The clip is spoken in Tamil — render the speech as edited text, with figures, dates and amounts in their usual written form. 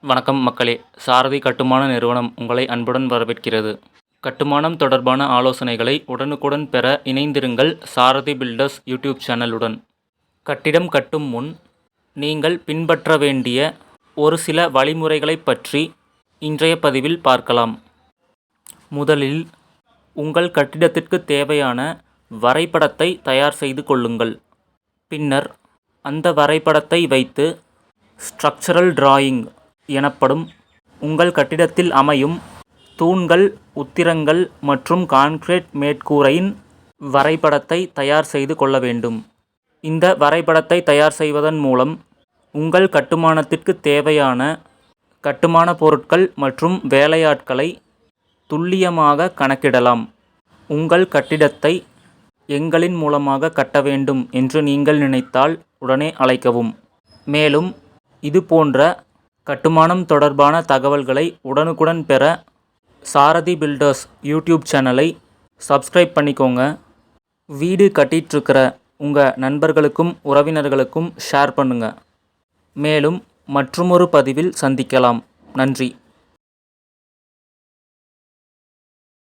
வணக்கம் மக்களே. சாரதி கட்டுமான நிறுவனம் உங்களை அன்புடன் வரவேற்கிறது. கட்டுமானம் தொடர்பான ஆலோசனைகளை உடனுக்குடன் பெற இணைந்திருங்கள் சாரதி பில்டர்ஸ் யூடியூப் சேனலுடன். கட்டிடம் கட்டும் முன் நீங்கள் பின்பற்ற வேண்டிய ஒரு சில வழிமுறைகளைப் பற்றி இன்றைய பதிவில் பார்க்கலாம். முதலில் உங்கள் கட்டிடத்திற்கு தேவையான வரைபடத்தை தயார் செய்து கொள்ளுங்கள். பின்னர் அந்த வரைபடத்தை வைத்து ஸ்ட்ரக்சரல் டிராயிங் எனப்படும் உங்கள் கட்டிடத்தில் அமையும் தூண்கள், உத்திரங்கள் மற்றும் கான்கிரீட் மேற்கூரையின் வரைபடத்தை தயார் செய்து கொள்ள வேண்டும். இந்த வரைபடத்தை தயார் செய்வதன் மூலம் உங்கள் கட்டுமானத்திற்கு தேவையான கட்டுமான பொருட்கள் மற்றும் வேலையாட்களை துல்லியமாக கணக்கிடலாம். உங்கள் கட்டிடத்தை எங்களின் மூலமாக கட்ட வேண்டும் என்று நீங்கள் நினைத்தால் உடனே அழைக்கவும். மேலும் இதுபோன்ற கட்டுமானம் தொடர்பான தகவல்களை உடனுக்குடன் பெற சாரதி பில்டர்ஸ் யூடியூப் சேனலை சப்ஸ்கிரைப் பண்ணிக்கோங்க. வீடு கட்டிகிட்ருக்கிற உங்கள் நண்பர்களுக்கும் உறவினர்களுக்கும் ஷேர் பண்ணுங்கள். மேலும் மற்றுமொரு பதிவில் சந்திக்கலாம். நன்றி.